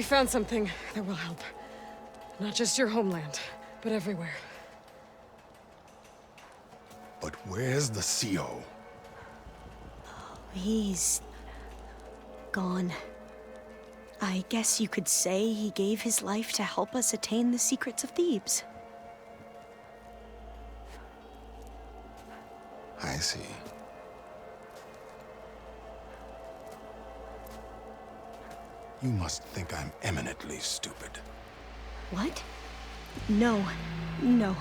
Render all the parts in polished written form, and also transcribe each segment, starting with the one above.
We found something that will help. Not just your homeland, but everywhere. But where's the CO? He's gone. I guess you could say he gave his life to help us attain the secrets of Thebes. I see. You must think I'm eminently stupid. What? No. No.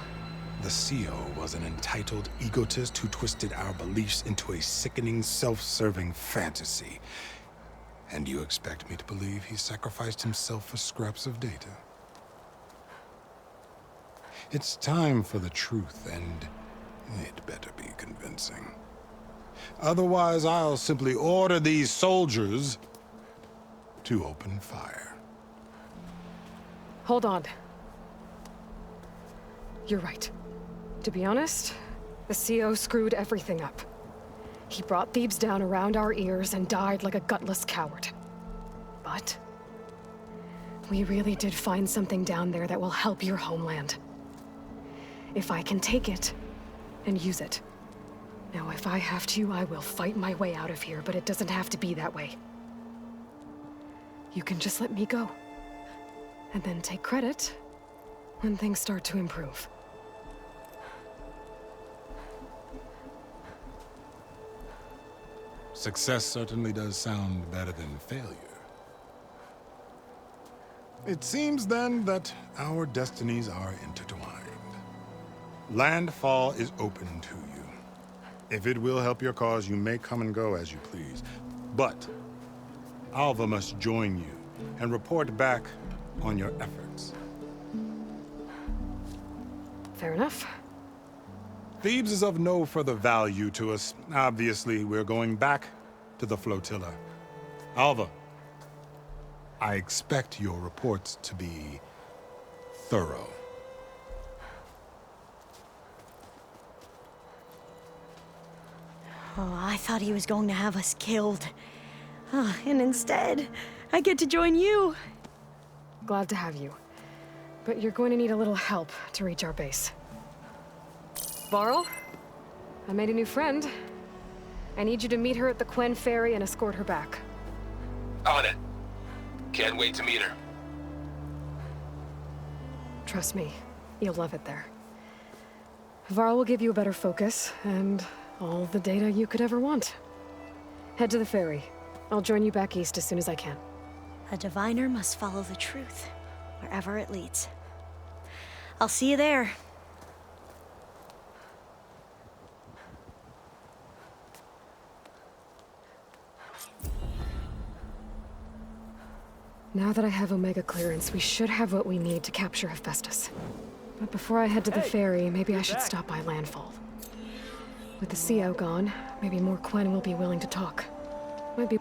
The CO was an entitled egotist who twisted our beliefs into a sickening, self-serving fantasy. And you expect me to believe he sacrificed himself for scraps of data? It's time for the truth, and it better be convincing. Otherwise, I'll simply order these soldiers to open fire. Hold on. You're right. To be honest, the CO screwed everything up. He brought Thebes down around our ears and died like a gutless coward. But we really did find something down there that will help your homeland. If I can take it and use it. Now, if I have to, I will fight my way out of here, but it doesn't have to be that way. You can just let me go. And then take credit when things start to improve. Success certainly does sound better than failure. It seems then that our destinies are intertwined. Landfall is open to you. If it will help your cause, you may come and go as you please. But Alva must join you and report back on your efforts. Fair enough. Thebes is of no further value to us. Obviously, we're going back to the flotilla. Alva, I expect your reports to be thorough. Oh, I thought he was going to have us killed. Oh, and instead, I get to join you. Glad to have you. But you're going to need a little help to reach our base. Varl, I made a new friend. I need you to meet her at the Quen Ferry and escort her back. On it. Can't wait to meet her. Trust me, you'll love it there. Varl will give you a better focus, and all the data you could ever want. Head to the ferry. I'll join you back east as soon as I can. A diviner must follow the truth, wherever it leads. I'll see you there. Now that I have Omega clearance, we should have what we need to capture Hephaestus. But before I head to the ferry, maybe I should stop by Landfall. With the CO gone, maybe more Quen will be willing to talk. Might be...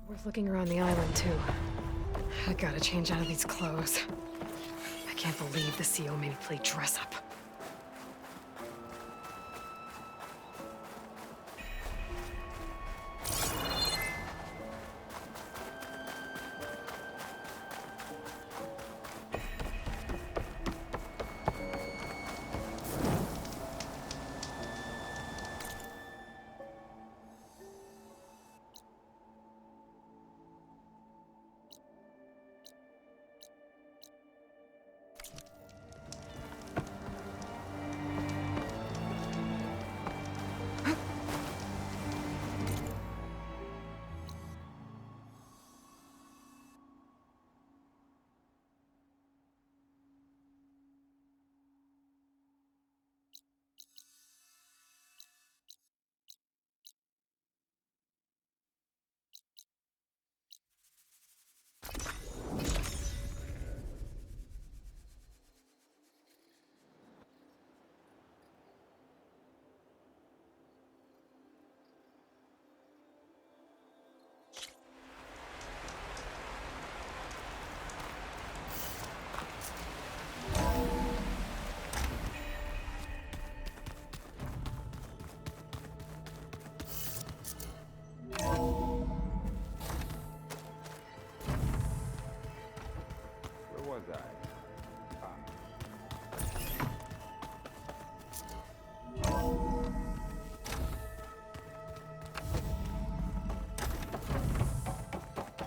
Worth looking around the island, too. I gotta change out of these clothes. I can't believe the CO made me play dress up.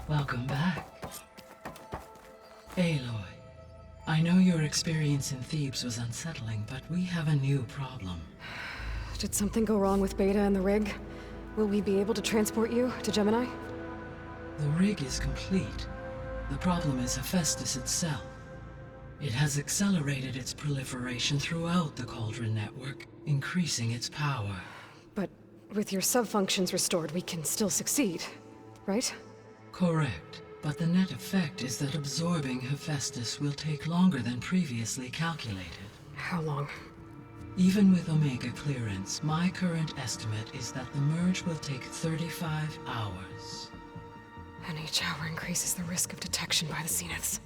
Welcome back. Aloy, I know your experience in Thebes was unsettling, but we have a new problem. Did something go wrong with Beta and the rig? Will we be able to transport you to Gemini? The rig is complete. The problem is Hephaestus itself. It has accelerated its proliferation throughout the Cauldron network, increasing its power. But with your sub-functions restored, we can still succeed, right? Correct, but the net effect is that absorbing Hephaestus will take longer than previously calculated. How long? Even with Omega clearance, my current estimate is that the merge will take 35 hours. And each hour increases the risk of detection by the Zeniths.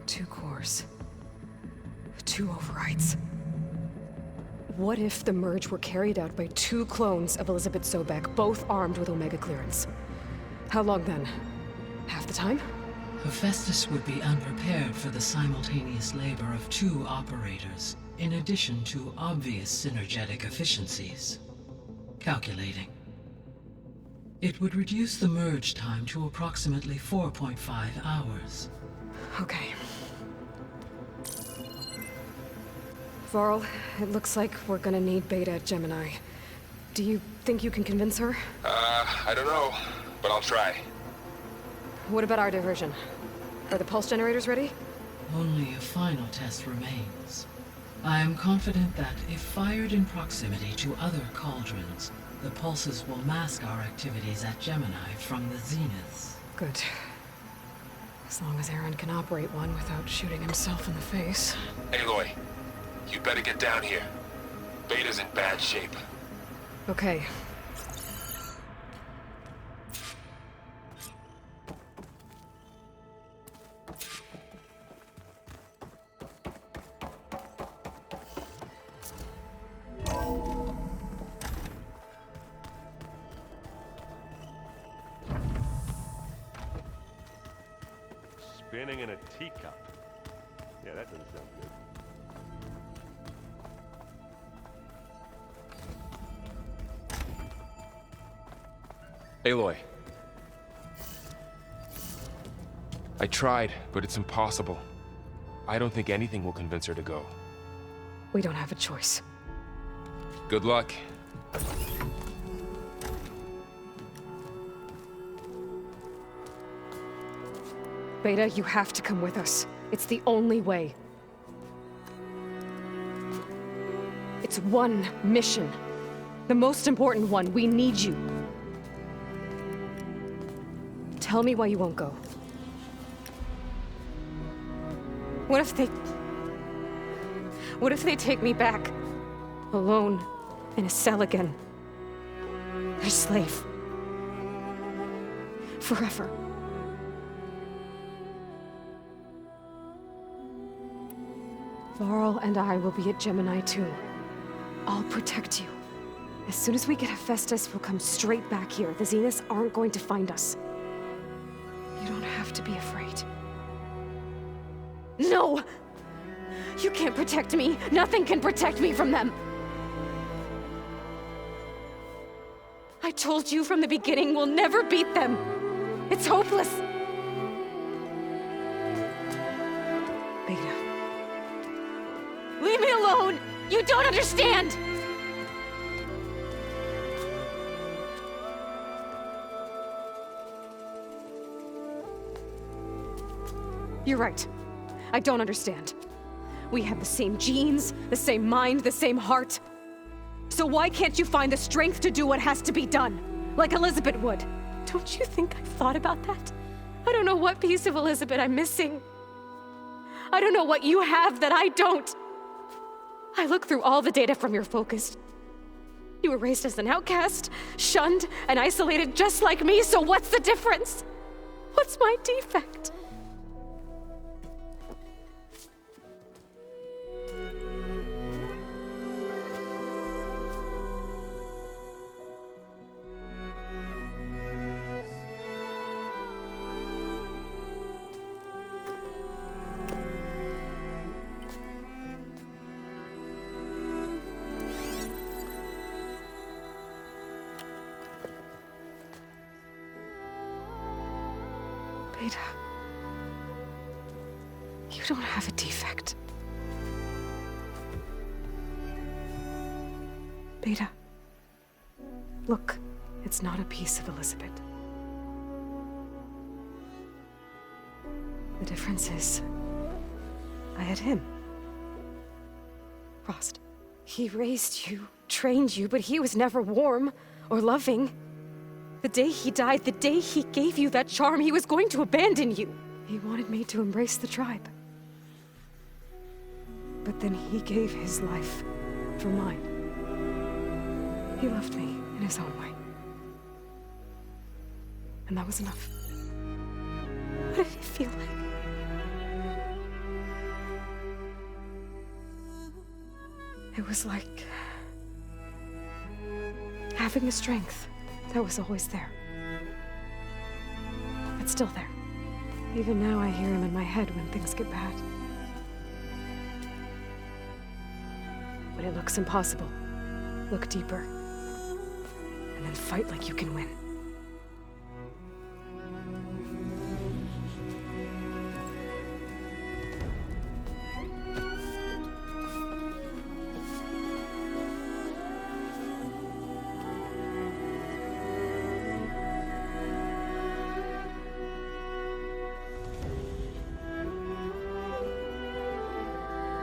Two cores. Two overrides. What if the merge were carried out by two clones of Elizabeth Sobek, both armed with Omega clearance? How long then? Half the time? Hephaestus would be unprepared for the simultaneous labor of two operators, in addition to obvious synergetic efficiencies. Calculating. It would reduce the merge time to approximately 4.5 hours. Okay. Varl, it looks like we're gonna need Beta at Gemini. Do you think you can convince her? I don't know, but I'll try. What about our diversion? Are the pulse generators ready? Only a final test remains. I am confident that if fired in proximity to other cauldrons, the pulses will mask our activities at Gemini from the Zeniths. Good. As long as Aaron can operate one without shooting himself in the face. Aloy, you better get down here. Beta's in bad shape. Okay. Spinning in a teacup. Yeah, that doesn't sound good. Aloy. I tried, but it's impossible. I don't think anything will convince her to go. We don't have a choice. Good luck. Beta, you have to come with us. It's the only way. It's one mission. The most important one. We need you. Tell me why you won't go. What if they take me back? Alone, in a cell again. A slave. Forever. Varl and I will be at Gemini too. I'll protect you. As soon as we get Hephaestus, we'll come straight back here. The Zeniths aren't going to find us. You don't have to be afraid. No! You can't protect me! Nothing can protect me from them! I told you from the beginning we'll never beat them! It's hopeless! Beta. Leave me alone! You don't understand! You're right. I don't understand. We have the same genes, the same mind, the same heart. So why can't you find the strength to do what has to be done? Like Elizabeth would. Don't you think I've thought about that? I don't know what piece of Elizabeth I'm missing. I don't know what you have that I don't. I look through all the data from your focus. You were raised as an outcast, shunned, and isolated just like me, so what's the difference? What's my defect? Beta, you don't have a defect. Beta, look, it's not a piece of Elizabeth. The difference is, I had him. Frost. He raised you, trained you, but he was never warm or loving. The day he died, the day he gave you that charm, he was going to abandon you. He wanted me to embrace the tribe. But then he gave his life for mine. He loved me in his own way. And that was enough. What did it feel like? It was like having the strength that was always there. It's still there. Even now I hear him in my head when things get bad. When it looks impossible, look deeper. And then fight like you can win.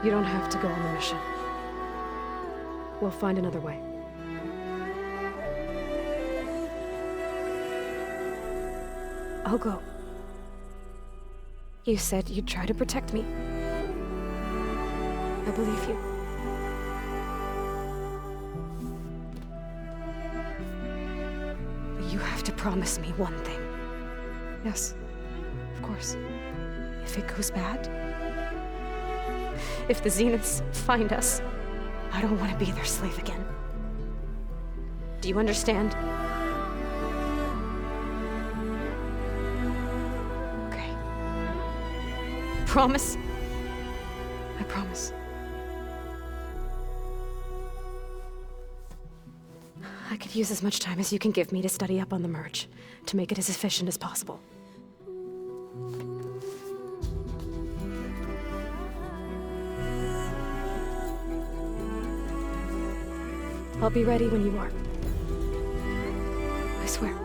You don't have to go on the mission. We'll find another way. I'll go. You said you'd try to protect me. I believe you. But you have to promise me one thing. Yes, of course. If it goes bad, if the Zeniths find us, I don't want to be their slave again. Do you understand? Okay. Promise? I promise. I could use as much time as you can give me to study up on the merge, to make it as efficient as possible. I'll be ready when you are. I swear.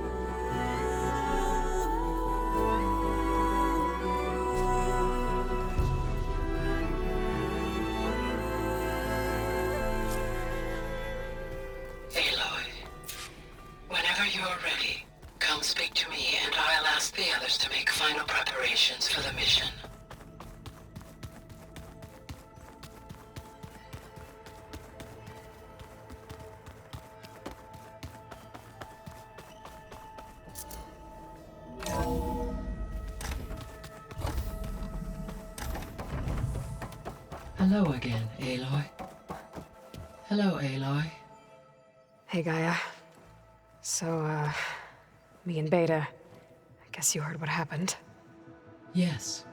Aloy, whenever you're ready, come speak to me and I'll ask the others to make final preparations for the mission. Hello again, Aloy. Hello, Aloy. Hey, Gaia. So, me and Beta. I guess you heard what happened. Yes.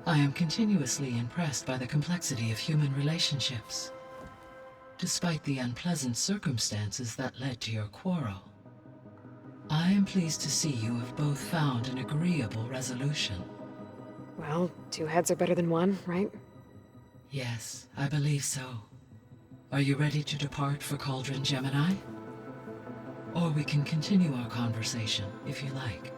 I am continuously impressed by the complexity of human relationships. Despite the unpleasant circumstances that led to your quarrel, I am pleased to see you have both found an agreeable resolution. Well, two heads are better than one, right? Yes, I believe so. Are you ready to depart for Cauldron Gemini? Or we can continue our conversation, if you like.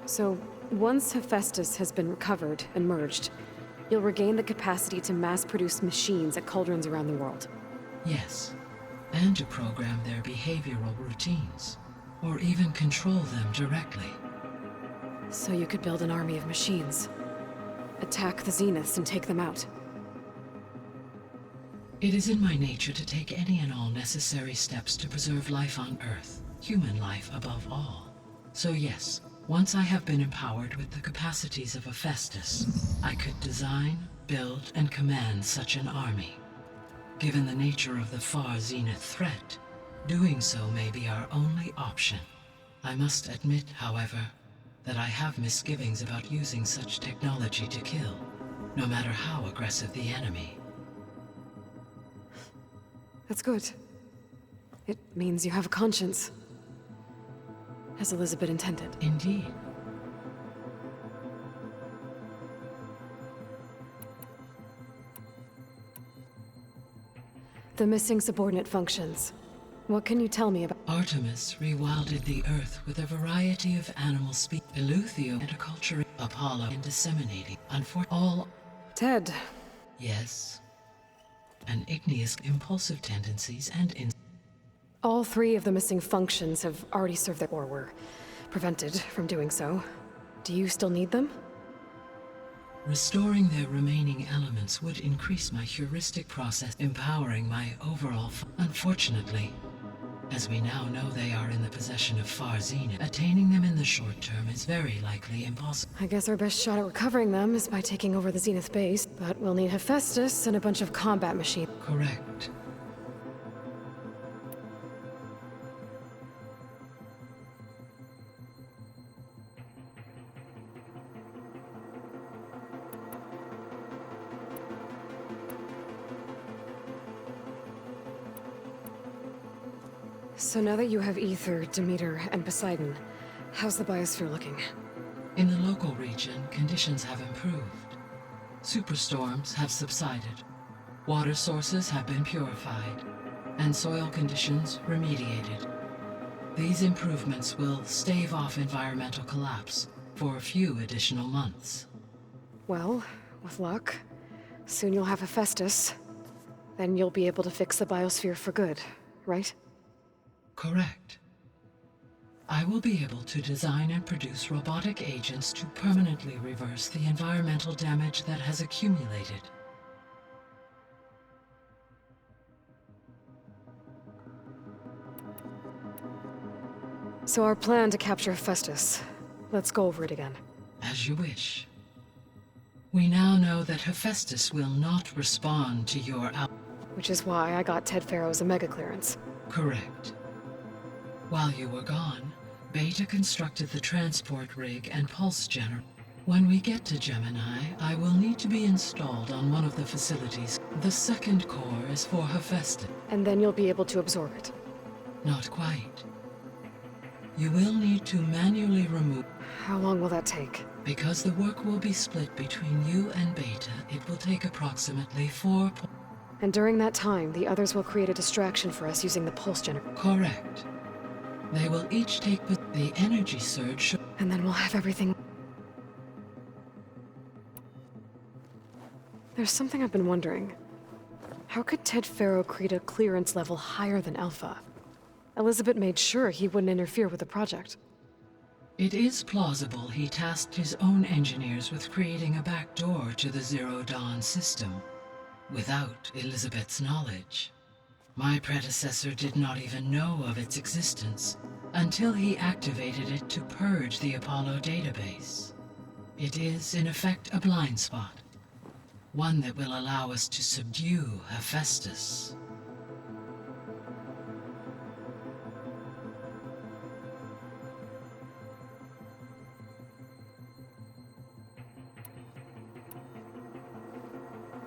So, once Hephaestus has been recovered and merged, you'll regain the capacity to mass-produce machines at cauldrons around the world. Yes, and to program their behavioral routines, or even control them directly. So you could build an army of machines. Attack the Zeniths and take them out. It is in my nature to take any and all necessary steps to preserve life on Earth, human life above all. So yes, once I have been empowered with the capacities of Hephaestus, I could design, build, and command such an army. Given the nature of the far Zenith threat, doing so may be our only option. I must admit, however, that I have misgivings about using such technology to kill, no matter how aggressive the enemy. That's good. It means you have a conscience. As Elizabeth intended. Indeed. The missing subordinate functions. What can you tell me about? Artemis rewilded the Earth with a variety of animal species, Eleuther and acculturating Apollo and disseminating, all. Ted. Yes. An igneous impulsive tendencies and All three of the missing functions have already served their or were prevented from doing so. Do you still need them? Restoring their remaining elements would increase my heuristic process, empowering my overall. Unfortunately, as we now know they are in the possession of Far Zenith, attaining them in the short term is very likely impossible. I guess our best shot at recovering them is by taking over the Zenith base, but we'll need Hephaestus and a bunch of combat machines. Correct. So now that you have Ether, Demeter, and Poseidon, how's the biosphere looking? In the local region, conditions have improved. Superstorms have subsided. Water sources have been purified, and soil conditions remediated. These improvements will stave off environmental collapse for a few additional months. Well, with luck, soon you'll have Hephaestus. Then you'll be able to fix the biosphere for good, right? Correct. I will be able to design and produce robotic agents to permanently reverse the environmental damage that has accumulated. So our plan to capture Hephaestus. Let's go over it again. As you wish. We now know that Hephaestus will not respond to your Which is why I got Ted Faro's Omega clearance. Correct. While you were gone, Beta constructed the transport rig and pulse generator. When we get to Gemini, I will need to be installed on one of the facilities. The second core is for Hephaestus. And then you'll be able to absorb it. Not quite. You will need to manually remove. How long will that take? Because the work will be split between you and Beta, it will take approximately 4. And during that time, the others will create a distraction for us using the pulse generator. Correct. They will each take the energy surge. And then we'll have everything. There's something I've been wondering. How could Ted Faro create a clearance level higher than Alpha? Elizabeth made sure he wouldn't interfere with the project. It is plausible he tasked his own engineers with creating a back door to the Zero Dawn system, without Elizabeth's knowledge. My predecessor did not even know of its existence until he activated it to purge the Apollo database. It is, in effect, a blind spot. One that will allow us to subdue Hephaestus.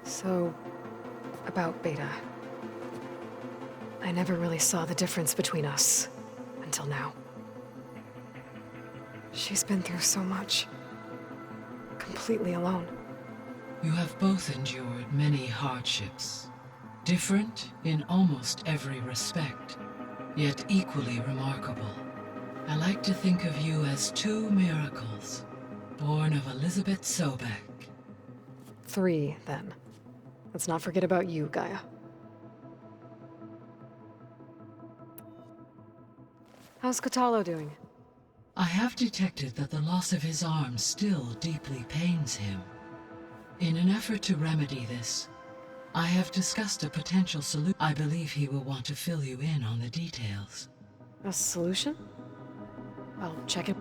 So, about Beta. I never really saw the difference between us until now. She's been through so much. Completely alone. You have both endured many hardships, different in almost every respect, yet equally remarkable. I like to think of you as two miracles, born of Elizabeth Sobek. 3, then. Let's not forget about you, Gaia. How's Katalo doing? I have detected that the loss of his arm still deeply pains him. In an effort to remedy this, I have discussed a potential solution. I believe he will want to fill you in on the details. A solution? I'll check it.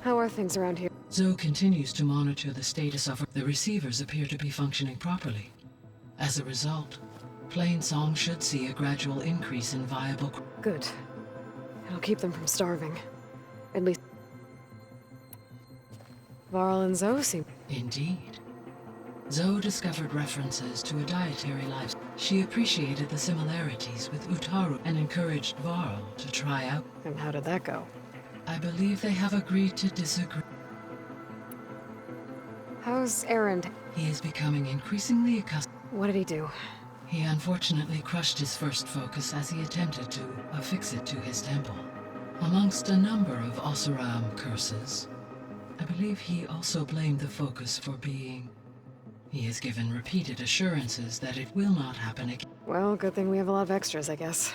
How are things around here? Zoe continues to monitor the status of the receivers appear to be functioning properly. As a result, Plainsong should see a gradual increase in viable... Good. It'll keep them from starving. At least... Varl and Zoe seem... Indeed. Zoe discovered references to a dietary life. She appreciated the similarities with Utaru and encouraged Varl to try out. And how did that go? I believe they have agreed to disagree. How's Erend? He is becoming increasingly accustomed. What did he do? He unfortunately crushed his first focus as he attempted to affix it to his temple. Amongst a number of Oseram curses, I believe he also blamed the focus for being... He has given repeated assurances that it will not happen again. Well, good thing we have a lot of extras, I guess.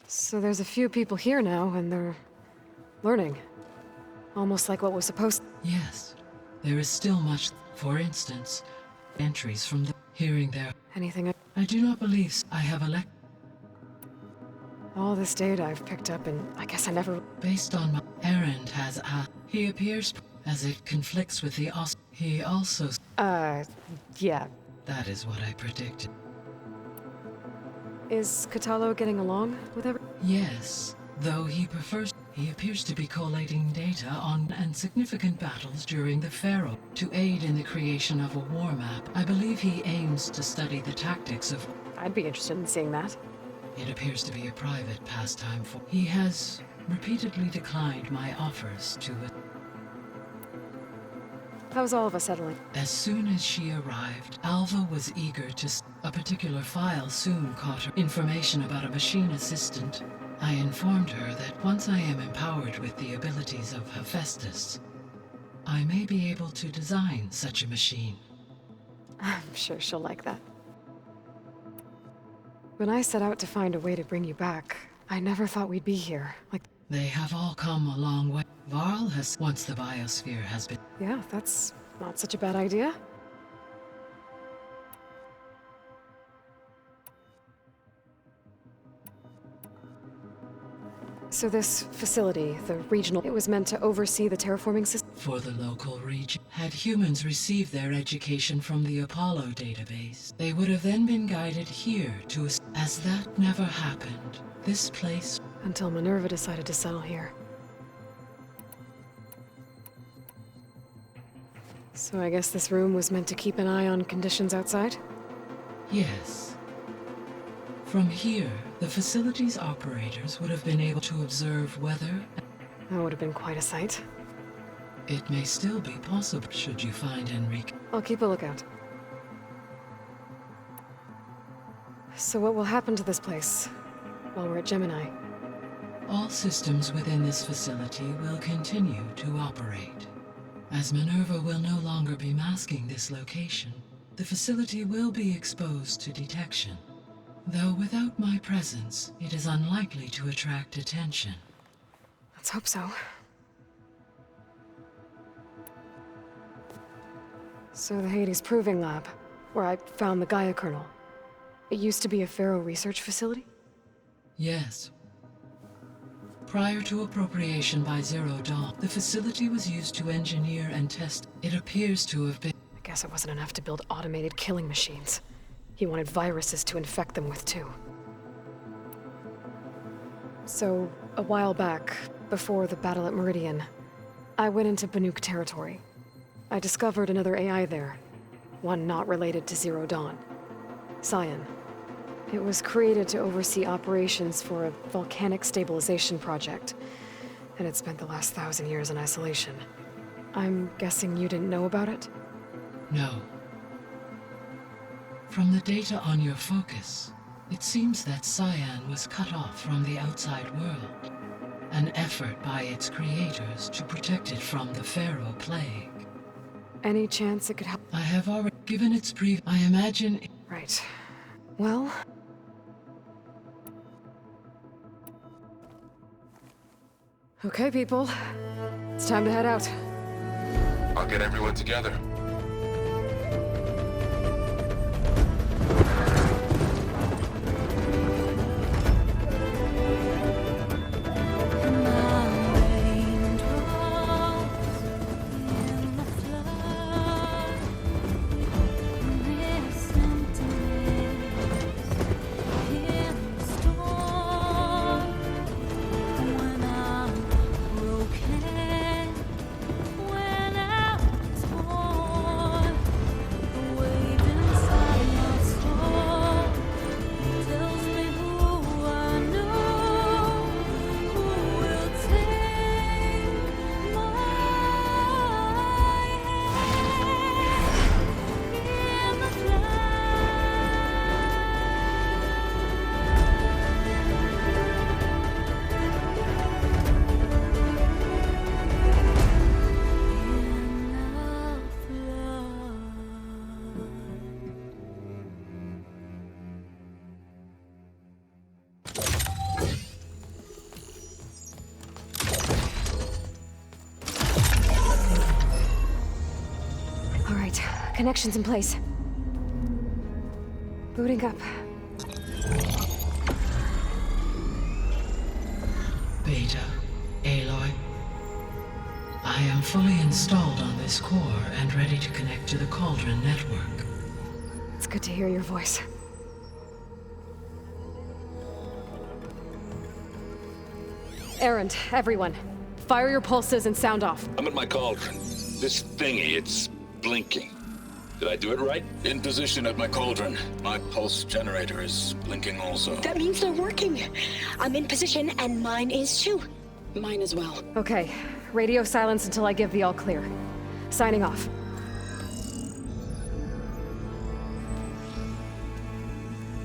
So there's a few people here now, and they're... learning. Almost like what was supposed... Yes, there is still much. For instance, entries from the... hearing their... Anything... I do not believe I have All this data I've picked up, and I guess I never... Based on my... Erend has a... He appears as it conflicts with the He also... yeah. That is what I predicted. Is Katalo getting along with everyone? Yes, though he prefers... He appears to be collating data on and significant battles during the Faro to aid in the creation of a war map. I believe he aims to study the tactics of... I'd be interested in seeing that. It appears to be a private pastime for... He has repeatedly declined my offers to it. How's all of us settling? As soon as she arrived, Alva was eager to... A particular file soon caught her information about a machine assistant. I informed her that once I am empowered with the abilities of Hephaestus, I may be able to design such a machine. I'm sure she'll like that. When I set out to find a way to bring you back, I never thought we'd be here. Like... They have all come a long way. Varl has... Once the biosphere has been... Yeah, that's not such a bad idea. So this facility, the regional, it was meant to oversee the terraforming system? For the local region. Had humans received their education from the Apollo database, they would have then been guided here to... As that never happened, this place... Until Minerva decided to settle here. So I guess this room was meant to keep an eye on conditions outside? Yes. From here, the facility's operators would have been able to observe weather. That would have been quite a sight. It may still be possible should you find Enrique. I'll keep a lookout. So what will happen to this place while we're at Gemini? All systems within this facility will continue to operate. As Minerva will no longer be masking this location, the facility will be exposed to detection. Though without my presence, it is unlikely to attract attention. Let's hope so. So the Hades Proving Lab. where I found the Gaia kernel. It used to be a Faro research facility? Yes. Prior to appropriation by Zero Dawn, the facility was used to engineer and test. It appears to have been... I guess it wasn't enough to build automated killing machines. He wanted viruses to infect them with, too. So, a while back, before the battle at Meridian, I went into Banuk territory. I discovered another AI there, one not related to Zero Dawn. Cyan. It was created to oversee operations for a volcanic stabilization project, and it spent the last 1,000 years in isolation. I'm guessing you didn't know about it? No. From the data on your focus, it seems that Cyan was cut off from the outside world. An effort by its creators to protect it from the Faro plague. Any chance it could help? I have already given its I imagine... Right. Well... Okay, people. It's time to head out. I'll get everyone together. All right, connections in place. Booting up. Beta, Aloy. I am fully installed on this core and ready to connect to the Cauldron network. It's good to hear your voice. Errand, everyone. Fire your pulses and sound off. I'm at my cauldron. This thingy, it's blinking. Did I do it right? In position at my cauldron. My pulse generator is blinking also. That means they're working. I'm in position, and mine is too. Mine as well. Okay, radio silence until I give the all clear. Signing off.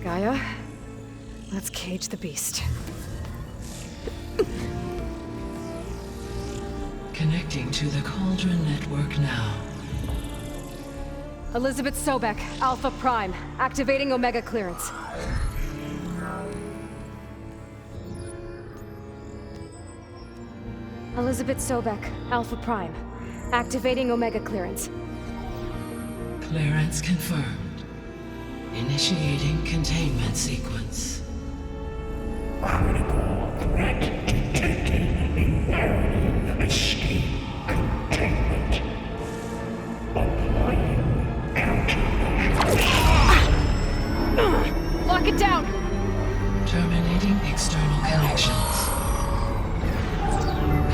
Gaia, let's cage the beast. Connecting to the Cauldron network now. Elizabeth Sobek, Alpha Prime, activating Omega clearance. Elizabeth Sobek, Alpha Prime, activating Omega clearance. Clearance confirmed. Initiating containment sequence. Critical threat detected. Imperative escape containment. Applying countermeasures. Lock it down! Terminating external connections.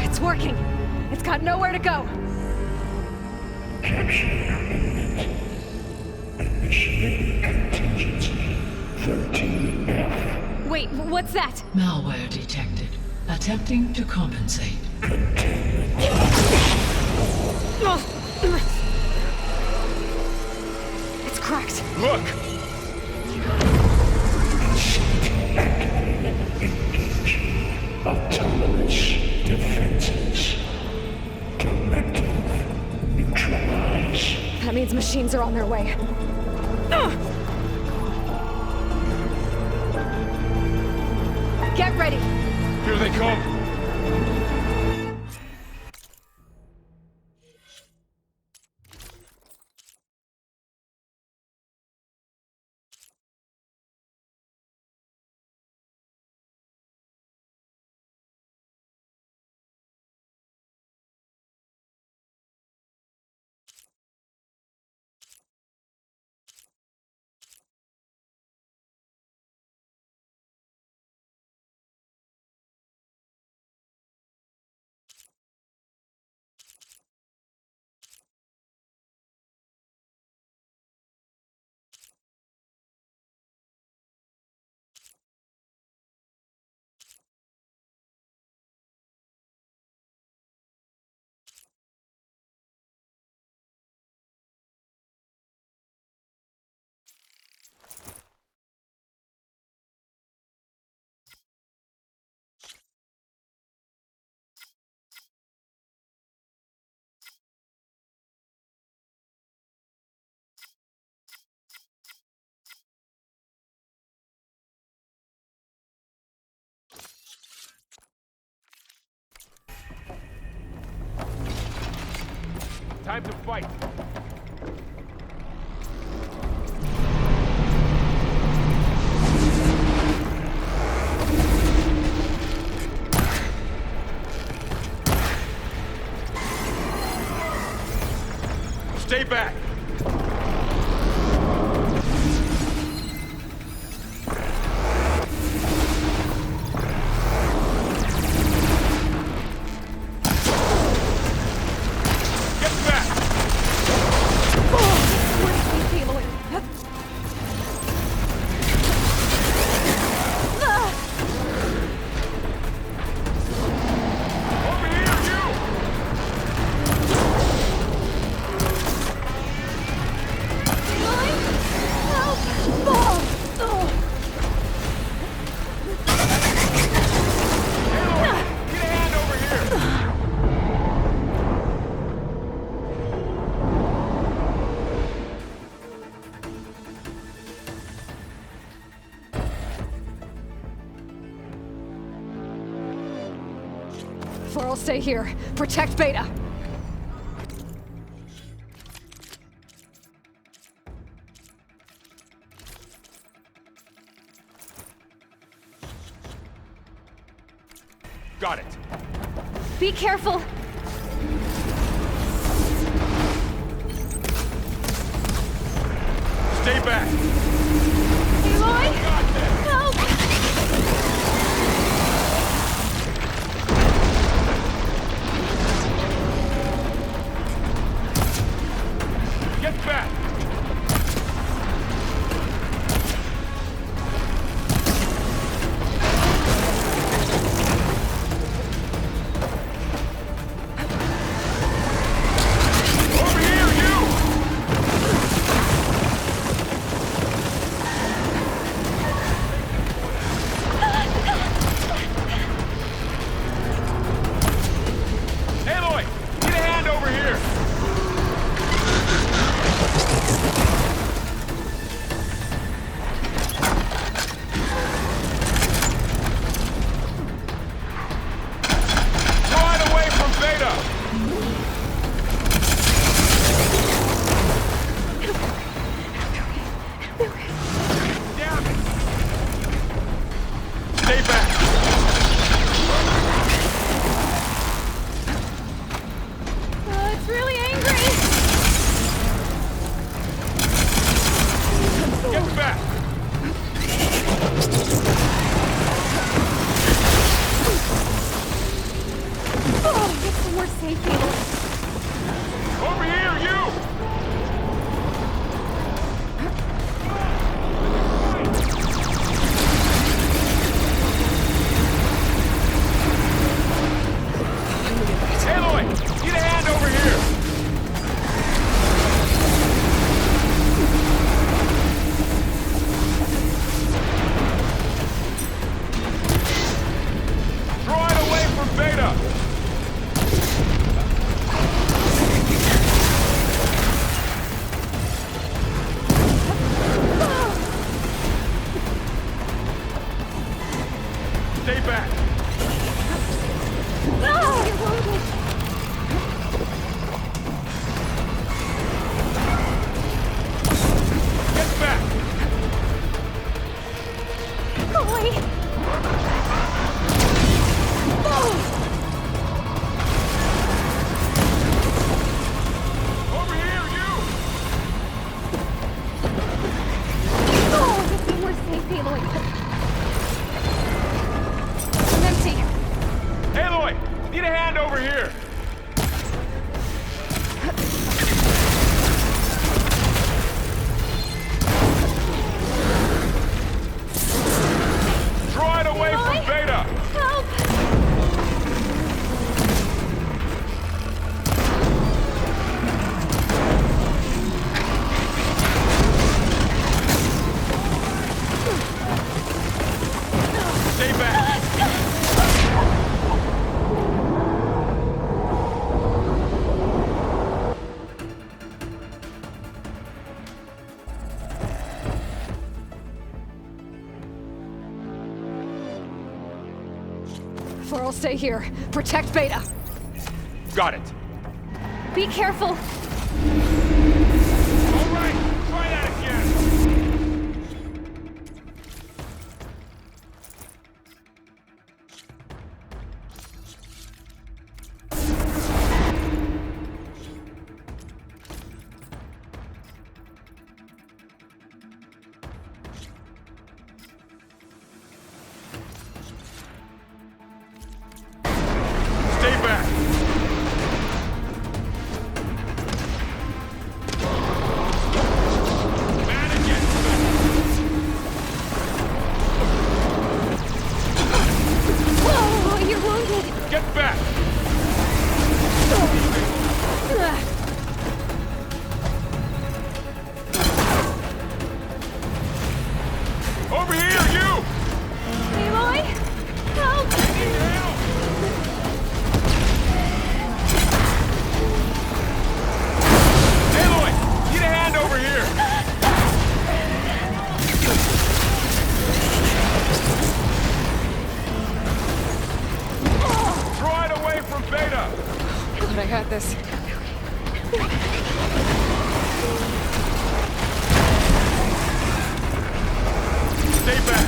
It's working! It's got nowhere to go! Capture imminent. Initiating contingency 13F. Wait, what's that? Malware detected. Attempting to compensate. It's cracked. Look! Engaging autonomous defenses. Directive neutralize. That means machines are on their way. Get ready! Here they come! Time to fight. Stay back! Faro, stay here. Protect Beta. Got it. Be careful. Stay back. Aloy! Help! Get back! Over here, you! Aloy! Need a hand over here! Draw it away from Beta! Damn it! Stay back! It's really angry. Get back! Oh, get somewhere safe, Aloy. Over here, you! Aloy! Need a hand over here! Draw it away from Beta! Stay back! No! You're wounded. Get back! Aloy! Oh! Over here, you! Oh, get somewhere safe, Aloy. I'm empty. Aloy! Need a hand over here! Draw it away Aloy? from Beta! Help! Stay back! Faro, stay here. Protect Beta. Got it. Be careful! All right, try that again. Stay back. Whoa, you're wounded! Get back! Over here, you! Aloy? Help! Need help! Aloy! Need a hand over here! Draw it away from Beta! Thought I had this. Stay back!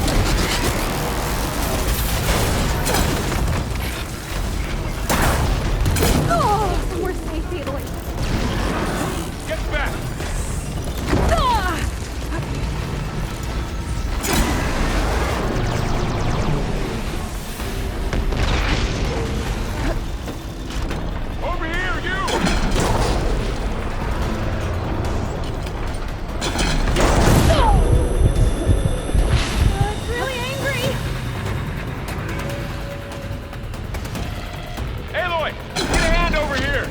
Oh, we're safe, Aloy. Get back! Ah! Over here, you! It's really angry! Aloy! Get a hand over here!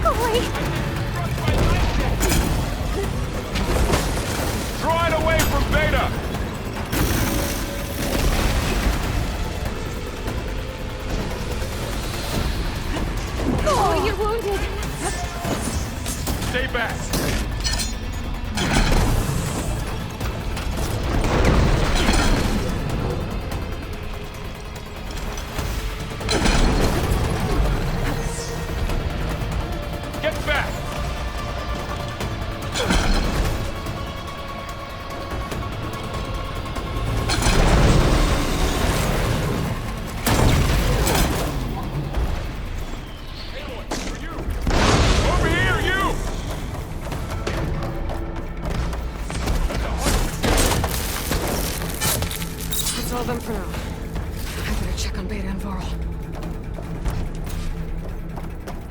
Aloy! Draw it away from Beta! Oh, you're wounded! Stay back! Get back! Over here, you! That's all of them for now. I better check on Beta and Varl.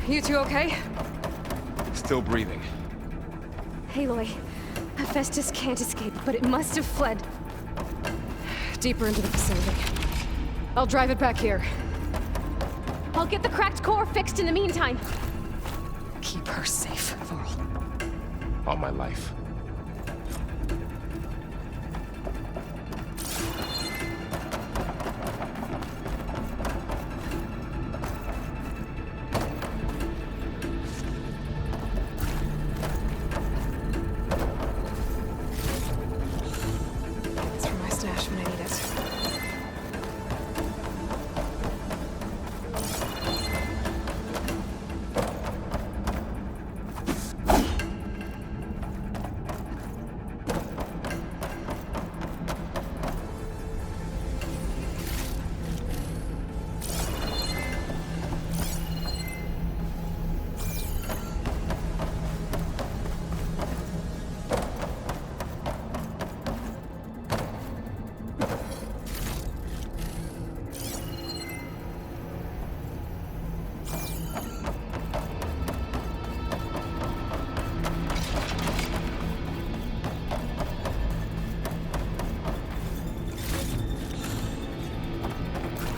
You two okay? Still breathing. Aloy, Hephaestus can't escape, but it must have fled deeper into the facility. I'll drive it back here. I'll get the cracked core fixed in the meantime. Keep her safe, Varl. All my life. It's for my stash when I need it.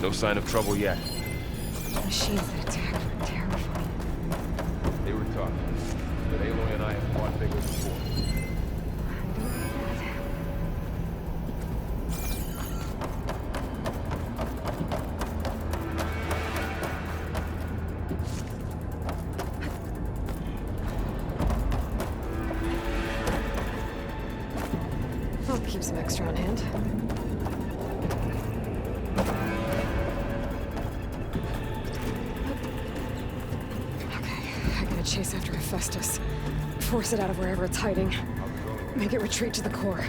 No sign of trouble yet. The machines that attacked were terrifying. They were tough, but Aloy and I have fought bigger before. I'll keep some extra on hand. chase after Hephaestus. Force it out of wherever it's hiding. Make it retreat to the core.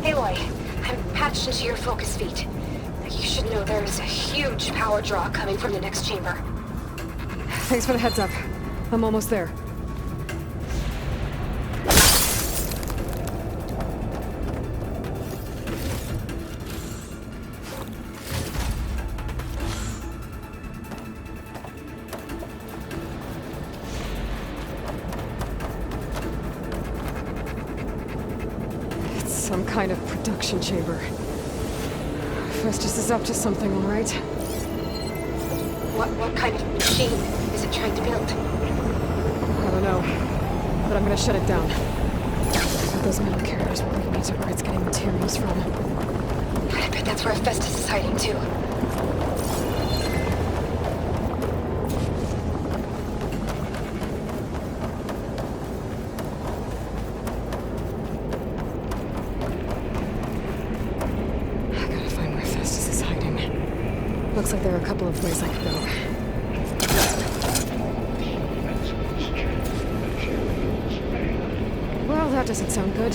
Aloy, I'm patched into your focus feed. You should know there is a huge power draw coming from the next chamber. Thanks for the heads up. I'm almost there. Some kind of production chamber. Festus is up to something, all right? What kind of machine is it trying to build? I don't know, but I'm gonna shut it down. Those metal carriers will lead me to where it's getting materials from. I bet that's where Festus is hiding too. Looks like there are a couple of ways I could go. Well, that doesn't sound good.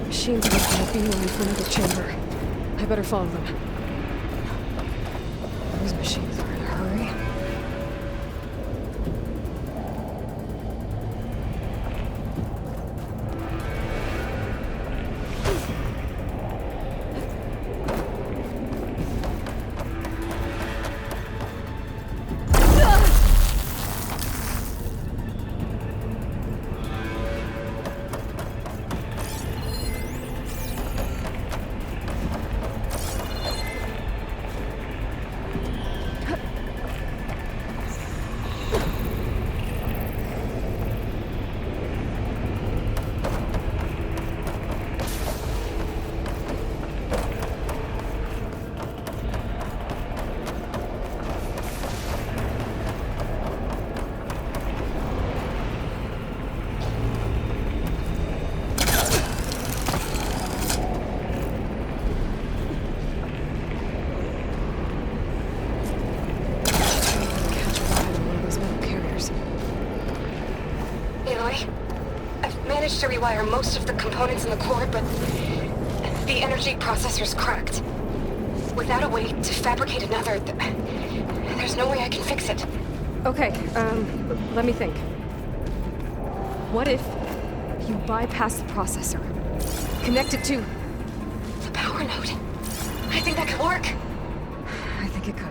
Machines are making a beeline for another chamber. I better follow them. Those machines are in a hurry. To rewire most of the components in the core, but the energy processor's cracked. Without a way to fabricate another, there's no way I can fix it. Okay, let me think. What if you bypass the processor? Connect it to the power node. I think that could work. I think it could.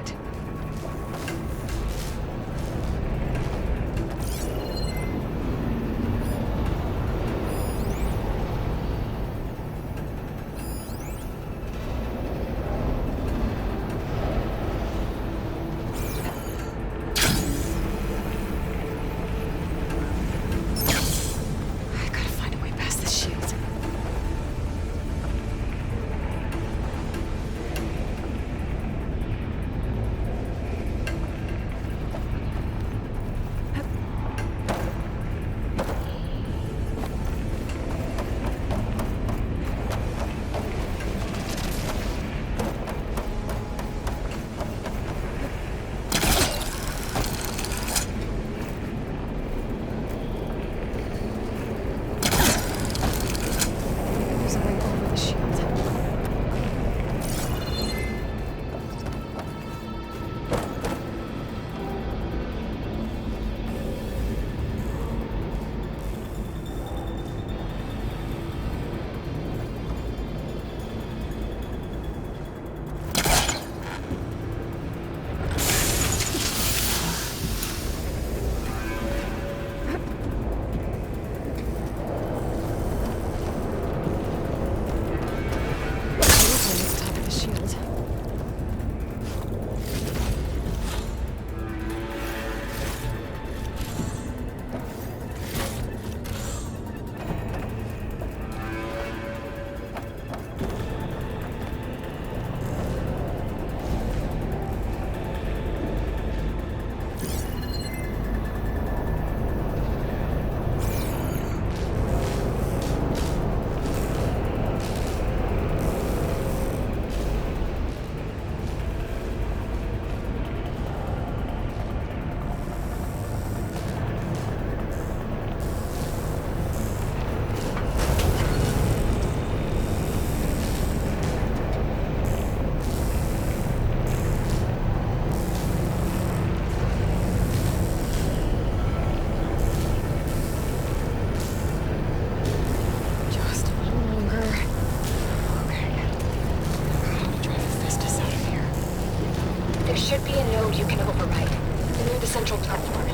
central platform.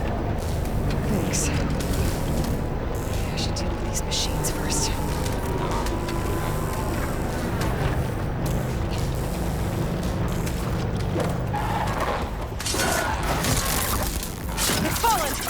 Thanks. I should deal with these machines first. It's fallen!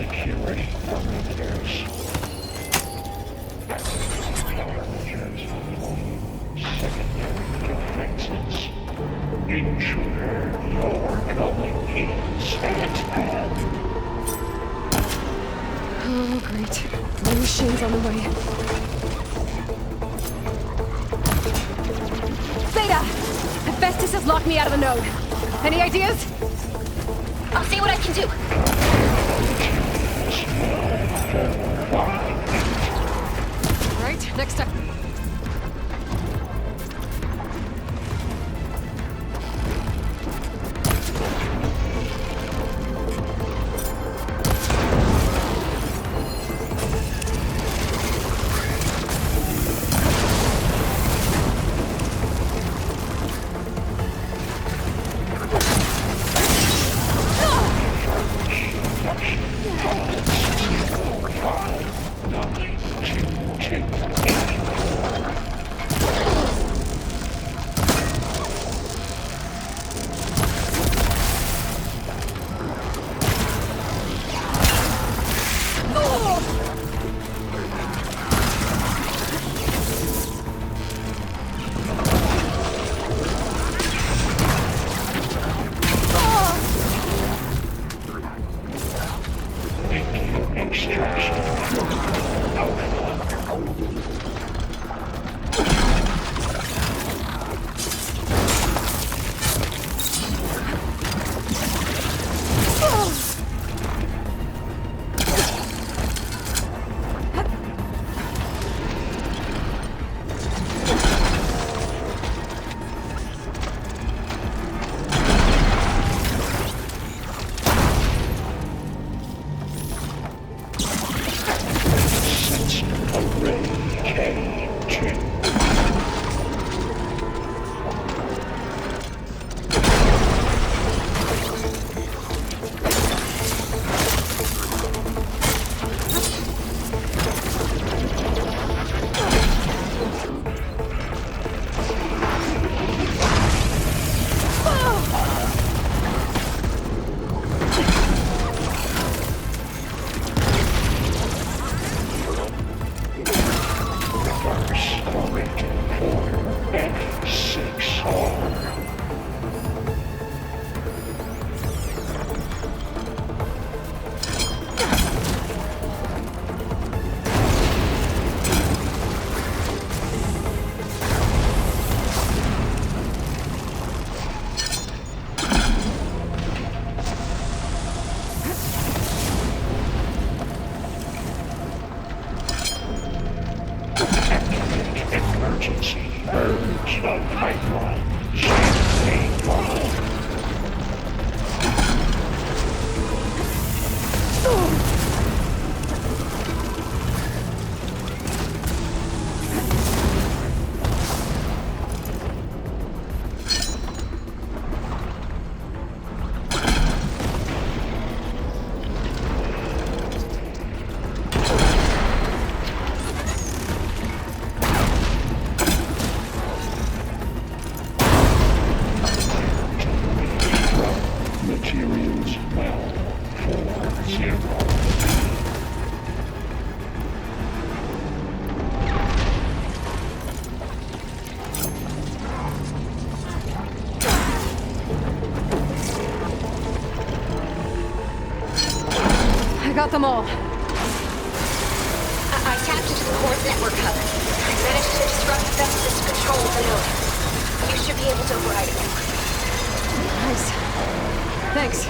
security parameters. Secondary defenses. Intruder, your coming is at hand. Oh, great. More machines on the way. Zeta! Hephaestus has locked me out of the node. Any ideas? I'll see what I can do. Right, next up. got them all. I tapped into the core's network hub. I managed to disrupt Festus' control of the node. You should be able to override it now. Nice. Thanks.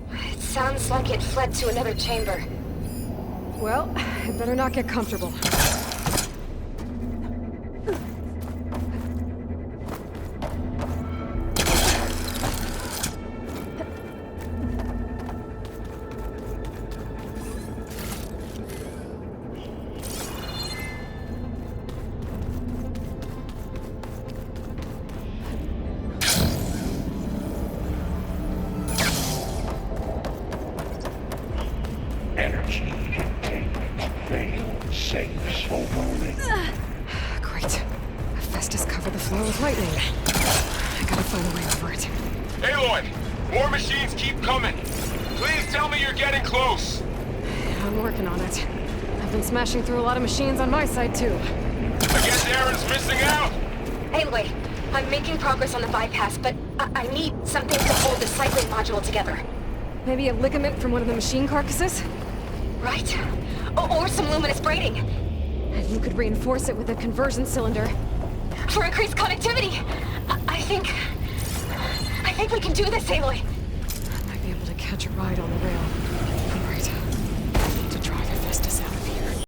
It sounds like it fled to another chamber. Well, it better not get comfortable. Energy containment failed. Safe overloading. Great. Festus covered the floor with lightning. I gotta find a way over it. Aloy! More machines keep coming! Please tell me you're getting close! I'm working on it. I've been smashing through a lot of machines on my side, too. I guess Aaron's missing out! Anyway, I'm making progress on the bypass, but I need something to hold the cycling module together. Maybe a ligament from one of the machine carcasses? Right. Or some luminous braiding. And you could reinforce it with a conversion cylinder. For increased connectivity! I think we can do this, Aloy. I might be able to catch a ride on the rail.